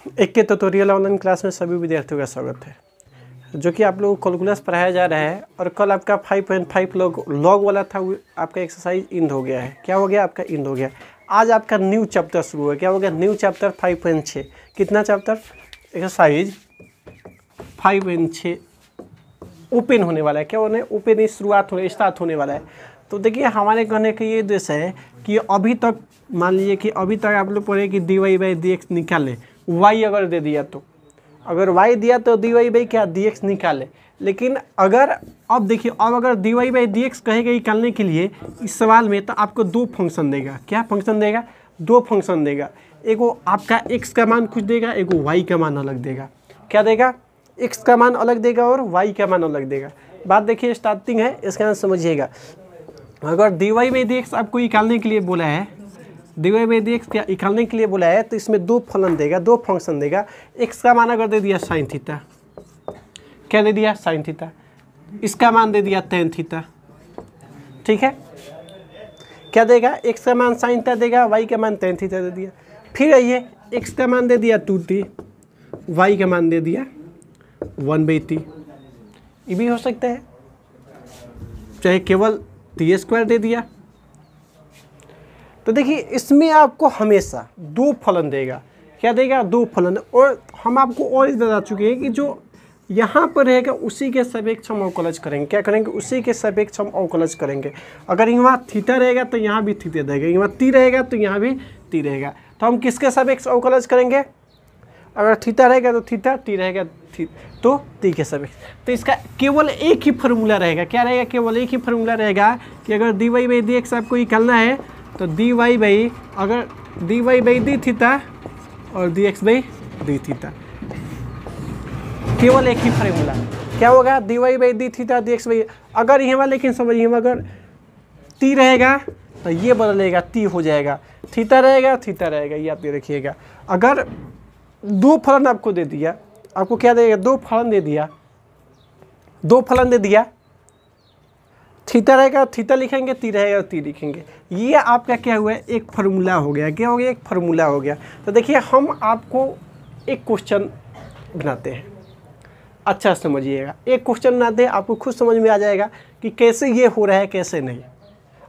एक के tutorial online class में सभी विद्यार्थियों का स्वागत है। जो कि आप लोगों को कैलकुलस पढ़ाया जा रहा है और कल आपका 5.5 लॉग वाला था, वो आपका एक्सरसाइज इंड हो गया है। क्या हो गया? आपका इंड हो गया। आज आपका न्यू चैप्टर शुरू है। क्या हो गया? New chapter 5.6। कितना चैप्टर? एक्सरसाइज 5.6 ओपन होने वाला है। क्या होने? ओपन ही स्टार्ट होने वाला है। तो देखिए, हमारे कहने का ये उद्देश्य है कि अभी तक मान लीजिए कि अभी तक आप लोग पढ़े कि dy बाई डी एक्स निकालें। y अगर दे दिया तो, अगर y दिया तो dy बाई क्या dx निकाले। लेकिन अगर अब देखिए, अब अगर dy बाई dx कहेगा निकालने के लिए इस सवाल में, तो आपको दो फंक्शन देगा। क्या फंक्शन देगा? दो फंक्शन देगा। एगो आपका x का मान कुछ देगा, एगो y का मान अलग देगा। क्या देगा? x का मान अलग देगा और y का मान अलग देगा। बात देखिए, स्टार्टिंग है, इसका नाम समझिएगा। अगर dy बाई dx आपको निकालने के लिए बोला है, dy बाई dx क्या निकालने के लिए बोला है, तो इसमें दो फलन देगा, दो फंक्शन देगा। x का मान अगर दे दिया साइन थीटा, क्या दे दिया? Sine theta. इसका मान दे दिया टेन थीटा। ठीक है, क्या देगा? x का मान साइन थीटा देगा, y का मान टेन थीटा दे दिया। फिर आइए, x का मान दे दिया 2t, y का मान दे दिया 1/t। ये भी हो सकता है, चाहे केवल t स्क्वायर दे दिया। तो देखिए, इसमें आपको हमेशा दो फलन देगा। क्या देगा? दो फलन। और हम आपको और इस बता चुके हैं कि जो यहाँ पर रहेगा उसी के सापेक्ष हम अवकलज करेंगे। क्या करेंगे? उसी के सापेक्ष हम अवकलज करेंगे। अगर यहाँ थीटा रहेगा तो यहाँ भी थीटा रहेगा, यहाँ टी रहेगा तो यहाँ भी टी रहेगा। तो हम किसके सापेक्ष अवकलज करेंगे? अगर थीटा रहेगा तो थीटा, टी रहेगा तो टी के सापेक्ष। तो इसका केवल एक ही फार्मूला रहेगा। क्या रहेगा? केवल एक ही फार्मूला रहेगा कि अगर dy बाई डी एक्स आपको निकालना है तो dy बाई, अगर dy बाई डी थीटा और dx बाई डी थीटा, केवल एक ही फार्मूला। क्या होगा? dy by d theta dx by, अगर यहाँ, लेकिन समझिए, अगर t रहेगा तो ये बदलेगा, t हो जाएगा। थीटा रहेगा, थीटा रहेगा, ये आप ये रखिएगा। अगर दो फलन आपको दे दिया, आपको क्या देगा? दो फलन दे दिया, दो फलन दे दिया। थीटा रहेगा थीटा लिखेंगे, टी रहेगा टी लिखेंगे। ये आपका क्या हुआ? एक फार्मूला हो गया। क्या हो गया? एक फार्मूला हो गया। तो देखिए, हम आपको एक क्वेश्चन बनाते हैं, अच्छा समझिएगा। एक क्वेश्चन बनाते हैं, आपको खुद समझ में आ जाएगा कि कैसे ये हो रहा है, कैसे नहीं।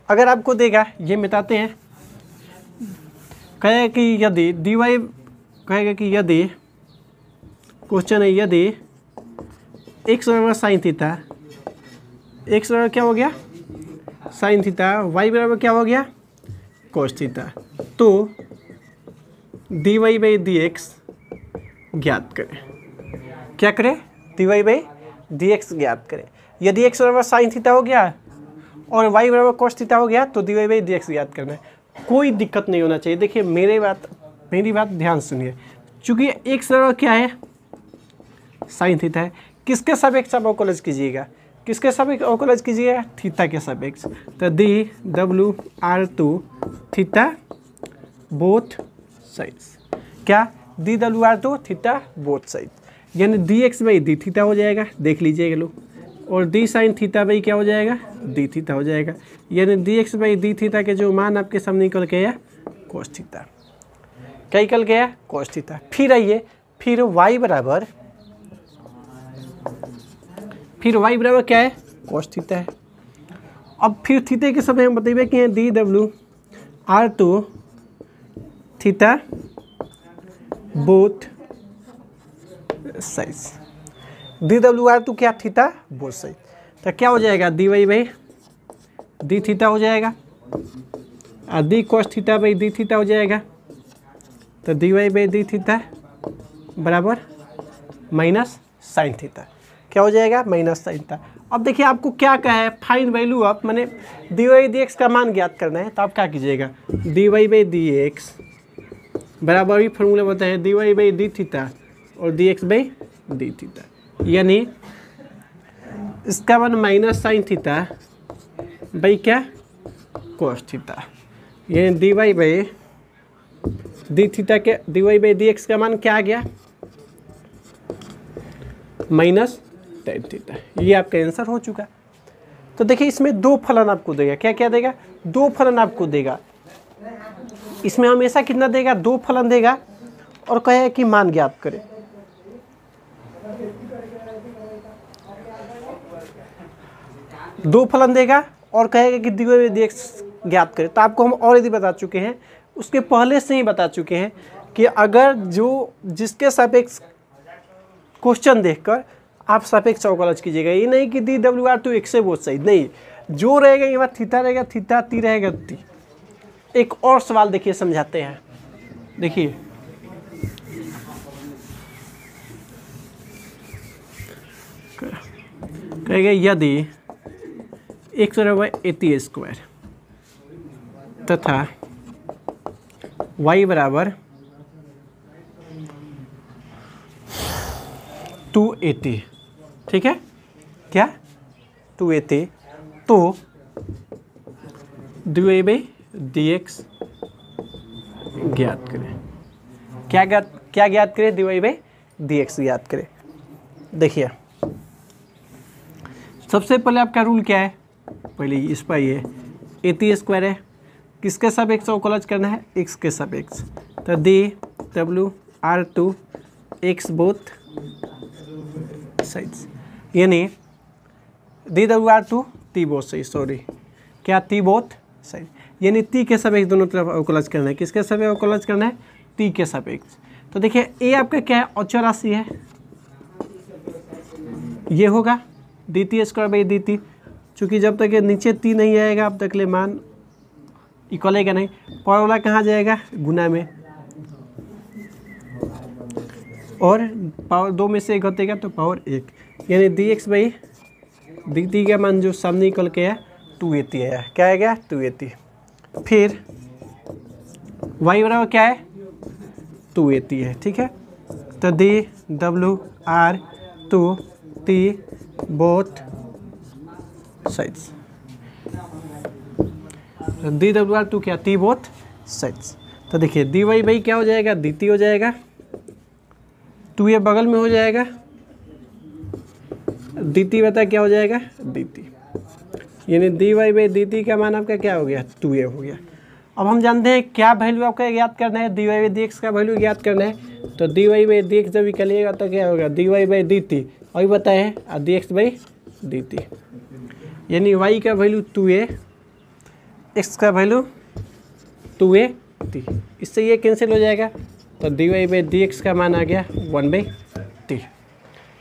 अगर आपको देगा, ये मिटाते हैं, कहेगा कि यदि dy, कहेगा कि यदि, क्वेश्चन है यदि x बराबर साइन थीटा, x बराबर क्या हो गया? साइन थीटा, y बराबर क्या हो गया? कोस थीटा, तो dy बाई डी एक्स ज्ञात करें। क्या करें? dy बाई डी एक्स ज्ञात करें। यदि x बराबर साइन थीटा हो गया और y बराबर कोस थीटा हो गया तो dy बाई डी एक्स ज्ञात करना है। कोई दिक्कत नहीं होना चाहिए। देखिए, मेरी बात ध्यान सुनिए। चूँकि x बराबर क्या है? साइन थीटा है। किसके सापेक्ष आप अवकलज कीजिएगा? किसके सापेक्ष अवकलज कीजिएगा? थीटा के सापेक्ष। तो d W R to theta both sides. क्या? D W R to theta both side, यानी D x by d theta हो जाएगा, देख लीजिएगा लोग। और डी साइन थीटा बाई क्या हो जाएगा? डी थीटा हो जाएगा। यानी D x by d theta के जो मान आपके सामने निकल के आया, कोस थीटा। क्या निकल गया? Cos theta. फिर आइए, फिर y बराबर, फिर y बराबर क्या है? कोस थीटा है। अब फिर थीटे के समय हम बताइए कि d W R to theta both sides. D W R to क्या? Theta both side. तो क्या हो जाएगा? dy बाई डी थीटा हो जाएगा और d cos theta by d theta हो जाएगा। तो dy बाई डी थीटा बराबर माइनस साइन थीटा। क्या हो जाएगा? Minus sine theta. अब देखिए, आपको क्या कहा है? फाइंड वैल्यू ऑफ, माने dy बाई डी एक्स का मान ज्ञात करना है। तो आप क्या कीजिएगा? dy बाई डी एक्स बराबर ही फॉर्मूला बताए, dy बाई डी थीटा और dx बाई डी थीटा, यानी इसका मान माइनस साइन थीटा बाई क्या? Cos theta. यानी dy बाई डी थीटा के dy बाई डी एक्स का मान क्या आ गया? Minus tan theta. ये आपका आंसर हो चुका। तो देखिए, इसमें दो फलन आपको देगा। क्या क्या देगा? दो फलन आपको देगा। इसमें हमेशा कितना देगा? दो फलन देगा। और कहेगा कि मान ज्ञात करें। दो फलन देगा और कहेगा कि dy बाई dx ज्ञात करें। तो आपको हम ऑलरेडी बता चुके हैं, उसके पहले से ही बता चुके हैं कि अगर जो जिसके सापेक्ष क्वेश्चन देखकर आप सापेक्ष अवकलज कीजिएगा। ये नहीं कि d W R to x से बोथ साइड, नहीं, जो रहेगा ये बात थीटा रहेगा, थीटा टी रहेगा टी। एक और सवाल देखिए, समझाते हैं। देखिए कहेगा यदि एक्स बराबर 80 स्क्वायर तथा y बराबर 280, ठीक है, क्या 280, तो dy बाई dx ज्ञात करें। क्या ज्ञात करें? dy बाई dx ज्ञात करें। देखिए सबसे पहले आपका रूल क्या है? पहले इस पर ये 80 स्क्वायर है, किसके सापेक्ष अवकलज करना है? x के सापेक्ष। तो dw/r2 x बोथ साइड्स, यानी dw/r2 t both side, sorry क्या t बोथ साइड, यानी t के सापेक्ष दोनों तरफ अवकलज करना है। किसके सापेक्ष अवकलज करना है? t के सापेक्ष। तो देखिए a आपका क्या है? अचर राशि है, ये होगा dt स्क्वायर बाई dt। चूँकि जब तक ये नीचे t नहीं आएगा अब तक ले मान इक्वल है नहीं, पावर वाला कहाँ जाएगा? गुना में, और पावर 2 में से 1 घटेगा तो पावर 1, यानी dx बाई dt का मान जो सामने निकल के है 280 आया। क्या आएगा? 280। फिर y बराबर क्या है? 280 है, ठीक है। तो dw/r2 t both sides, dw/r2 क्या? t both sides. तो देखिए dy बाई क्या हो जाएगा? dt हो जाएगा, 2a बगल में हो जाएगा, dt बता क्या हो जाएगा? dt, यानी dy बाई dt का मान आपका क्या हो गया? 2a हो गया। अब हम जानते हैं क्या वैल्यू आपका ज्ञात करना है? dy बाई dx का वैल्यू ज्ञात करना है। तो dy बाई dx जब निकलिएगा तो क्या होगा? dy बाई dt, अभी बताए, और dx बाई dt, यानी y का वैल्यू 2a, x का वैल्यू 2a t, इससे ये कैंसिल हो जाएगा। तो dy बाई dx का मान आ गया 1/t।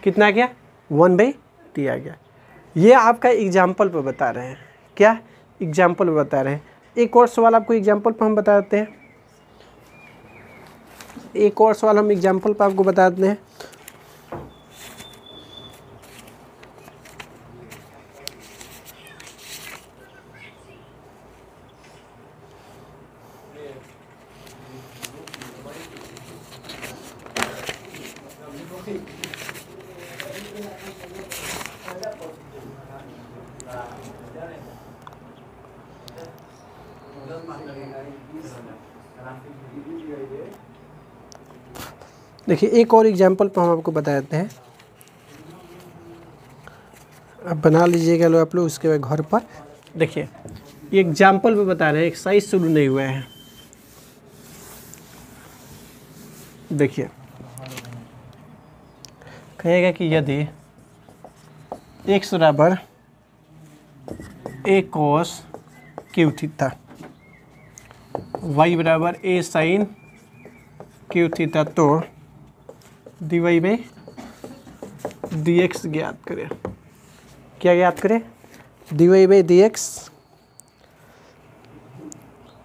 कितना आ गया? 1/t आ गया। ये आपका एग्जाम्पल पर बता रहे हैं। क्या एग्जाम्पल पर बता रहे हैं? एक और सवाल आपको एग्जाम्पल पर हम बता देते हैं, एक और सवाल हम एग्जाम्पल पर आपको बता देते हैं। देखिए एक और एग्जाम्पल पर हम आपको बता देते हैं, अब बना लीजिएगा लो आप लोग, उसके बाद घर पर। देखिए ये एग्जाम्पल पे बता रहे हैं, एक्सरसाइज शुरू नहीं हुआ है। देखिए कहेगा कि यदि x बराबर a cos q theta, y बराबर a sin q थीटा, तो dy बाई dx ज्ञात करें। क्या ज्ञात करें? dy बाई dx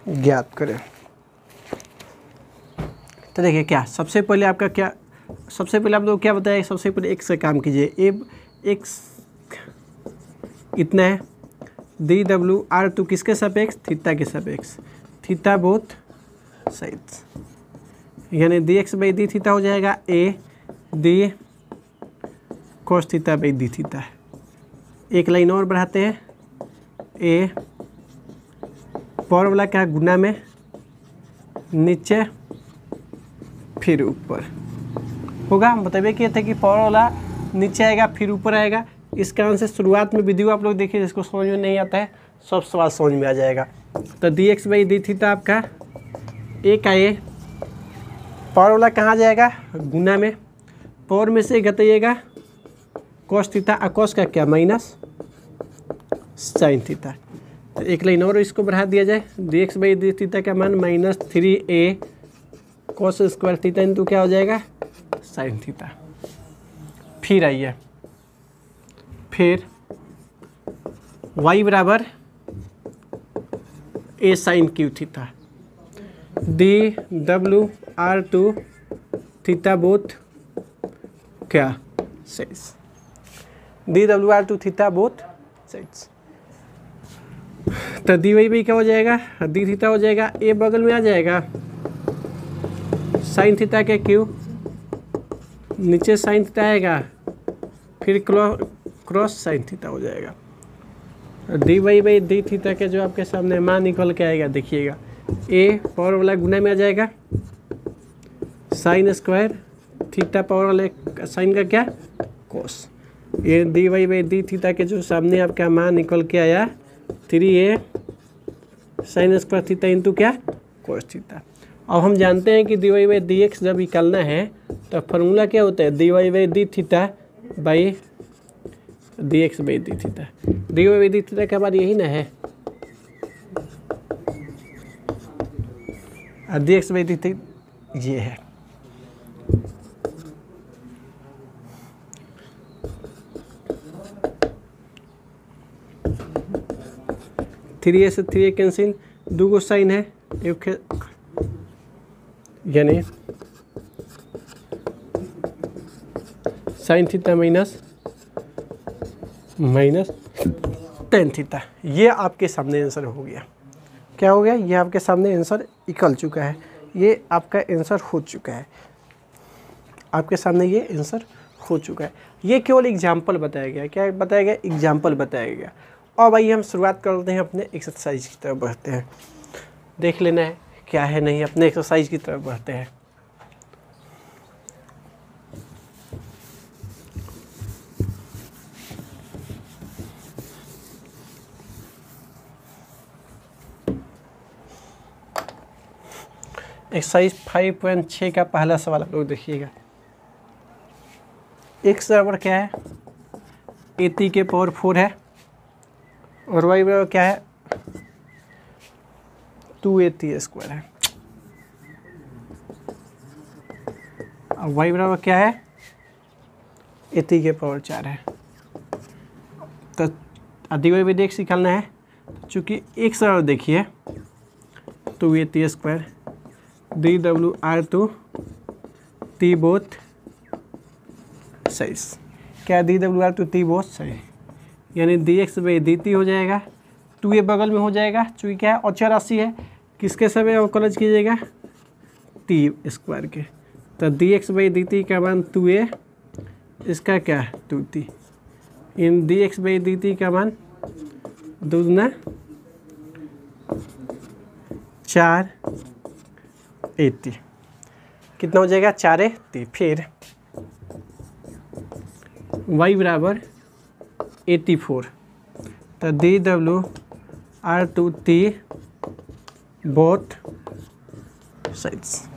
ज्ञात करें। तो देखिए क्या सबसे पहले आपका क्या, सबसे पहले आप लोग क्या बताया? सबसे पहले x से काम कीजिए। x इतना है, dw/r2 किसके सापेक्ष? थीटा के सापेक्ष, थीटा बोथ साइड्स, यानी dx बाई डी थीटा हो जाएगा a d cos theta by d theta. एक लाइन और बढ़ाते हैं, a पावर वाला क्या गुना में, नीचे फिर ऊपर होगा। हम बताइए कि थे कि पावर वाला नीचे आएगा फिर ऊपर आएगा। इस कारण से शुरुआत में वीडियो आप लोग देखिए, जिसको समझ में नहीं आता है सब सवाल समझ में आ जाएगा। तो dx बाई डी थीटा आपका a का a पावर वाला कहाँ जाएगा, गुना में, पावर में से घटाइएगा कॉस थीटा, और कॉस का क्या माइनस साइन थीटा। तो एक लाइन और इसको बढ़ा दिया जाए, D x by d theta का मान -3a cos square theta into क्या हो जाएगा साइन थीटा। फिर आइए, फिर y बराबर a sine cube theta, d W R to theta both क्या sides, d W R to theta both sides. तो डी वाई बाई क्या हो जाएगा, डी थीटा हो जाएगा, ए बगल में आ जाएगा साइन थीटा के क्यू, नीचे साइन थीटा आएगा, फिर क्रॉस साइन थीटा हो जाएगा। D y by d theta के जो आपके सामने मान निकल के आएगा, देखिएगा ए पावर वाला गुना में आ जाएगा साइन स्क्वायर थीटा पावर वाले साइन का क्या कॉस। ये d y by d theta के जो सामने आपका मान निकल के आया 3a sine square theta into क्या कॉस थीटा। अब हम जानते हैं कि d y by d x जब निकालना है तो फार्मूला क्या होता है, d y by d theta by d x by d theta. D y by d theta का बार यही ना है, और d x by d theta ये है। थ्री ए से 3a कैंसिल, दो गो साइन है एक, यानी sine theta minus tan theta. ये आपके सामने आंसर हो गया। क्या हो गया, ये आपके सामने आंसर निकल चुका है, ये आपका आंसर हो चुका है, आपके सामने ये आंसर हो चुका है। ये केवल एग्जाम्पल बताया गया, क्या बताया गया, एग्जाम्पल बताया गया। और भाई हम शुरुआत करते हैं अपने एक्सरसाइज की तरफ बढ़ते हैं, देख लेना है क्या है नहीं, अपने एक्सरसाइज की तरफ बढ़ते हैं। एक्सरसाइज 5.6 का पहला सवाल आप लोग देखिएगा। एक्स बराबर क्या है, एटी के पावर 4 है, और वाई बराबर क्या है 2a स्क्वायर है, और वाई बराबर क्या है 80 के पावर 4 है। तो आदि वाई भी एक्स निकालना है, चूँकि एक्स बराबर देखिए 2a square D W R to T both साइज, क्या D W R to T both साइज, यानी D x by D T हो जाएगा, 2a बगल में हो जाएगा, चूँकि क्या है अचर राशि है, किसके समय अवकलज कीजिएगा टी स्क्वायर के। तो D x by D t का मान 2a, इसका क्या 2t, in D x by D t का मान 2 दूना 4a, कितना हो जाएगा 4a। फिर y बराबर 84, तो d W R to T both sides,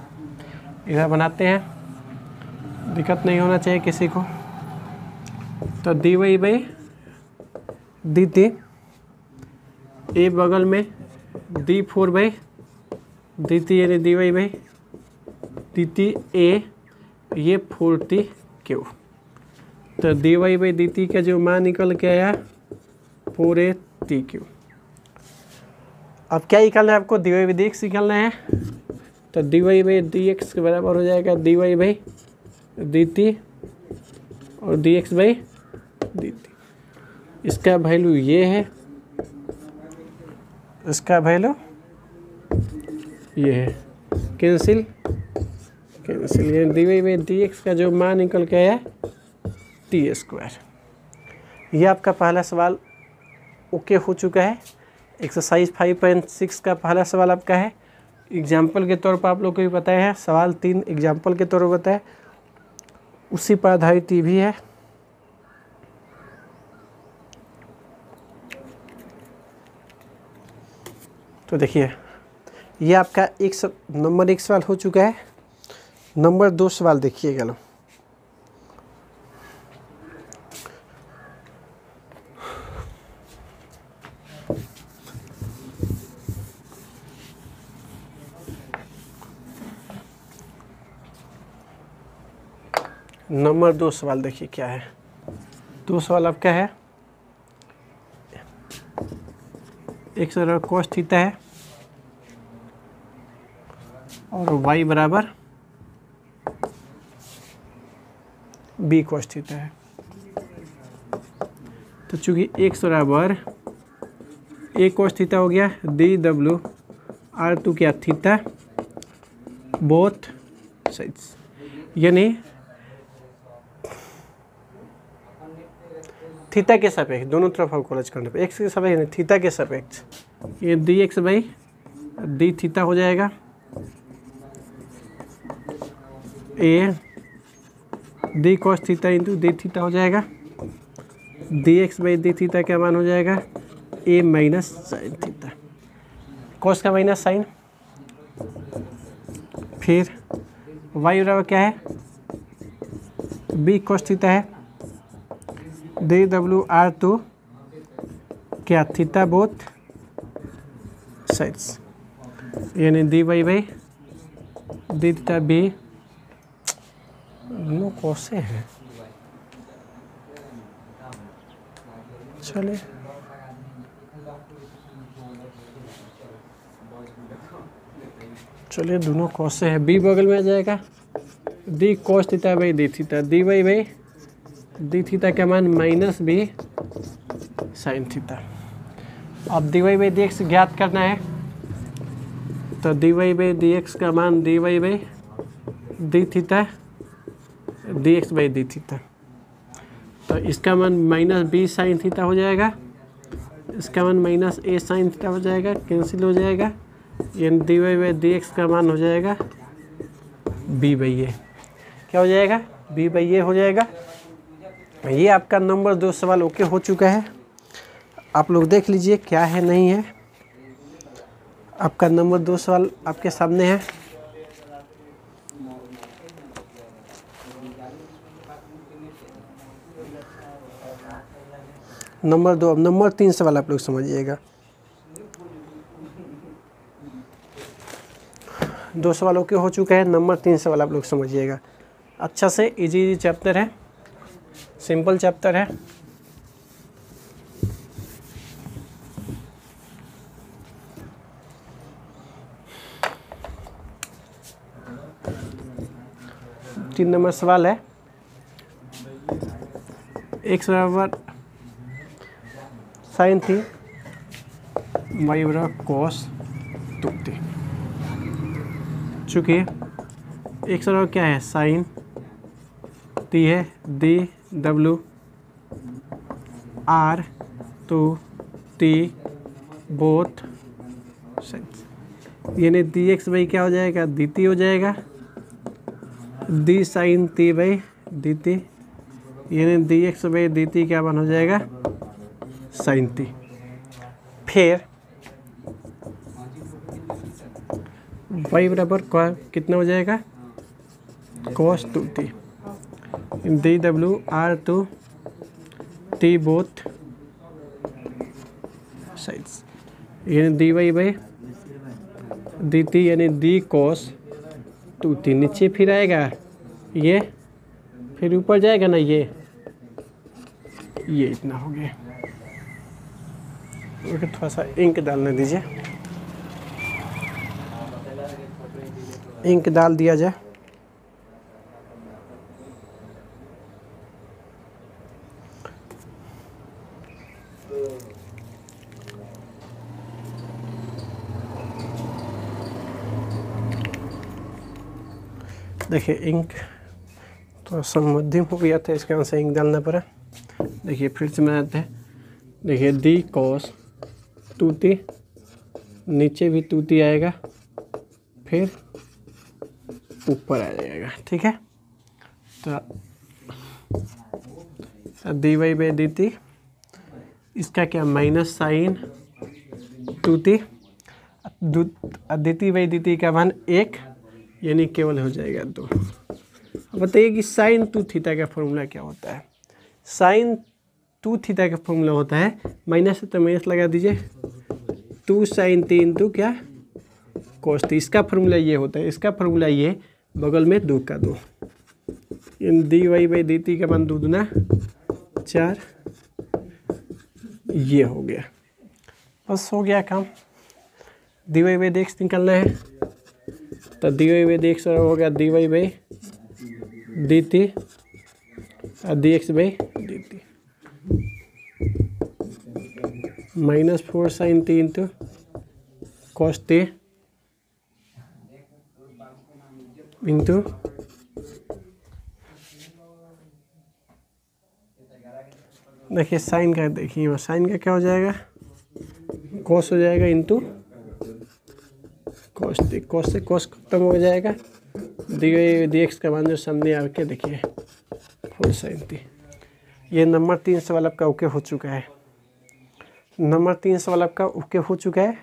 इधर बनाते हैं, दिक्कत नहीं होना चाहिए किसी को। तो d y by D t, a बगल में डी 4 बाई डी टी, यानी d y by D t a, ये 4t क्यू। तो d y by D t का जो मान निकल के आया 4a क्यू। अब क्या निकालना है आपको, d y by d x निकालना है। तो d y by d x के बराबर हो जाएगा d y by D t और d x by D t. इसका वैल्यू ये है, इसका वैल्यू ये है, कैंसिल कैंसिल, ये d y by d x का जो मान निकल के आया टी स्क्वायर। ये आपका पहला सवाल ओके हो चुका है। एक्सरसाइज 5.6 का पहला सवाल आपका है, एग्जाम्पल के तौर पर आप लोग को भी पता है, सवाल 3 एग्जाम्पल के तौर पर बताया, उसी पर आधारित भी है। तो देखिए ये आपका नंबर 1 सवाल हो चुका है। नंबर 2 सवाल देखिएगा लो। नंबर 2 सवाल देखिए क्या है। 2 सवाल आपका है, एक सौ cos थीटा है और y बराबर b cos थीटा है। तो चूंकि x बराबर a cos थीटा हो गया, dw/2 क्या थीटा बोथ साइड्स, यानी थीटा के सापेक्ष दोनों तरफ हम कॉलेज करने पे, एक्स के सापेक्ष यानी थीटा के सापेक्ष, ये dx/d थीटा हो जाएगा। A D cos theta into D theta हो जाएगा। dx/d थीटा क्या मान हो जाएगा, a minus sine theta, cos का माइनस साइन। फिर y बराबर क्या है, b कॉस थीटा है, dw/2 क्या थीटा बोथ साइड्स, यानी dy/d थीटा b, दोनों कौसे हैं। चलिए दोनों कौसे हैं, b बगल में आ जाएगा, d cos theta by d theta, dy/d theta का मान माइनस b साइन थीटा। अब dy/dx ज्ञात करना है, तो dy/dx का मान dy/d थीटा dx/d थीटा, तो इसका मान माइनस b साइन थीटा हो जाएगा, इसका मान माइनस a साइन थीटा हो जाएगा, कैंसिल हो जाएगा, यानी dy/dx का मान हो जाएगा b/a, क्या हो जाएगा, b/a हो जाएगा। ये आपका नंबर 2 सवाल ओके हो चुका है। आप लोग देख लीजिए क्या है नहीं है। आपका नंबर 2 सवाल आपके सामने है। नंबर 2, अब नंबर 3 सवाल आप लोग समझिएगा। 2 सवाल ओके हो चुका है, नंबर 3 सवाल आप लोग समझिएगा अच्छा से। इजी चैप्टर है, सिंपल चैप्टर है। तीन नंबर सवाल है, x बराबर साइन थी, y बराबर कॉस 2t। चूँकि x बराबर क्या है, साइन t है, dw/2t बोथ साइड्स, यानी dx/, क्या हो जाएगा, dt हो जाएगा, d साइन t/dt, यानी dx/dt क्या मान हो जाएगा, साइन t। फिर y बराबर कितना हो जाएगा, cos 2t, dw/2t both sides, यानी dy/dt यानी d cos 2t, नीचे फिर आएगा ये, फिर ऊपर जाएगा ना ये इतना हो गया। ओके, थोड़ा सा इंक डालने दीजिए, इंक डाल दिया जाए। देखिए इंक तो मध्यम हो गया था, इसके वजह से इंक डालना पड़ा। देखिए फिर से बनाते हैं। देखिए d cos 2t, नीचे भी 2t आएगा, फिर ऊपर आ जाएगा, ठीक है। तो dy/dt इसका क्या, माइनस साइन 2t, dt/dt का मान 1, यानी केवल हो जाएगा 2। अब बताइए कि साइन 2 थीटा का फॉर्मूला क्या होता है। साइन 2 थीटा का फॉर्मूला होता है माइनस है तो माइनस लगा दीजिए 2 साइन 3 इंटू क्या कोस 3। इसका फॉर्मूला ये होता है, इसका फॉर्मूला ये बगल में 2 का 2 इन dy बाई dt का मान 2 दूना 4, ये हो गया। बस हो गया काम। dy बाई dx निकालना है तो dy बाई dx हो गया dy बाई dt और dx by dt -4 sine 3 into cos 3 into देखिए साइन का, देखिए साइन का क्या हो जाएगा कॉस हो जाएगा इंटू कॉस 3, कॉस से कॉस खत्म हो जाएगा, डी एक्स का मान जो सामने आके देखिए 4 साइन 3। ये नंबर 3 सवाल आपका ओके हो चुका है। नंबर 3 सवाल आपका ओके हो चुका है।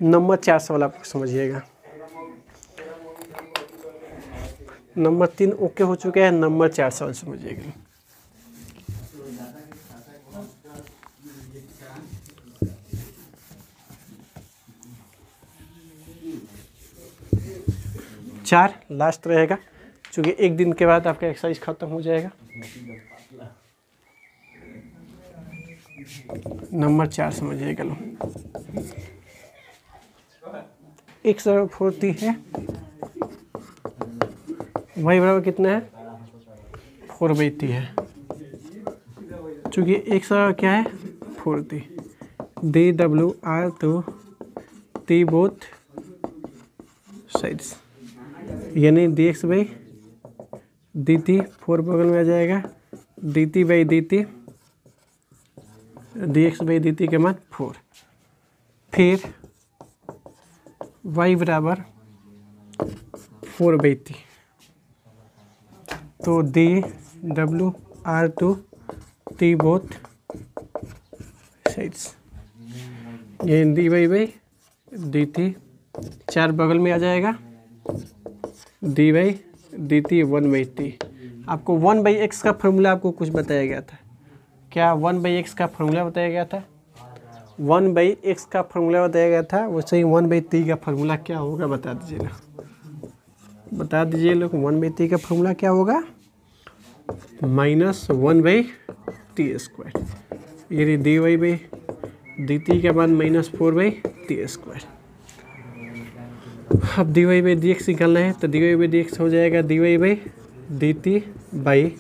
नंबर 4 सवाल आप समझिएगा। नंबर 3 ओके हो चुका है, नंबर 4 सवाल समझिएगा। चार लास्ट रहेगा क्योंकि एक दिन के बाद आपका एक्सरसाइज खत्म हो जाएगा। नंबर 4 समझिएगा लो। x बराबर 4t है, y बराबर कितना है 4/t है। चूँकि x बराबर क्या है 4t, dw to t both sides यानी dx बाई dt 4 बगल में आ जाएगा, dt by dt dx by dt के मान 4। फिर y बराबर 4/t तो dw to t both sides ये dy बाई dt 4 बगल में आ जाएगा, dy बाई dt 1/t। आपको 1/x का फॉर्मूला आपको कुछ बताया गया था क्या? 1/x का फॉर्मूला बताया गया था, 1/x का फॉर्मूला बताया गया था। वैसे ही 1/t का फॉर्मूला क्या होगा बता दीजिएगा, बता दीजिए लोग। 1/t का फॉर्मूला क्या होगा -1/t²। ये dy बाई dt का मान -4/t²। अब dy बाई dx निकालना है तो dy बाई dx हो जाएगा dy by dt by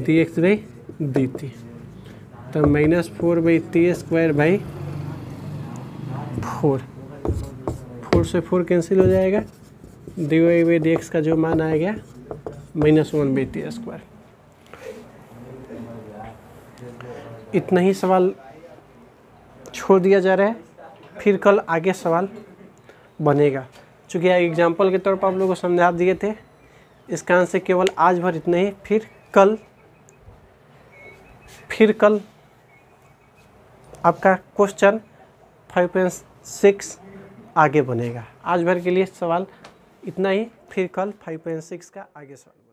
dx by dt तो -4/t² बाई 4। 4 से 4 कैंसिल हो जाएगा, dy बाई dx का जो मान आ गया -1/t²। इतना ही सवाल छोड़ दिया जा रहा है, फिर कल आगे सवाल बनेगा। चूँकि एग्जाम्पल के तौर पर आप लोगों को समझा दिए थे, इसका आंसर केवल आज भर इतना ही। फिर कल आपका क्वेश्चन 5.6 आगे बनेगा। आज भर के लिए सवाल इतना ही, फिर कल 5.6 का आगे सवाल।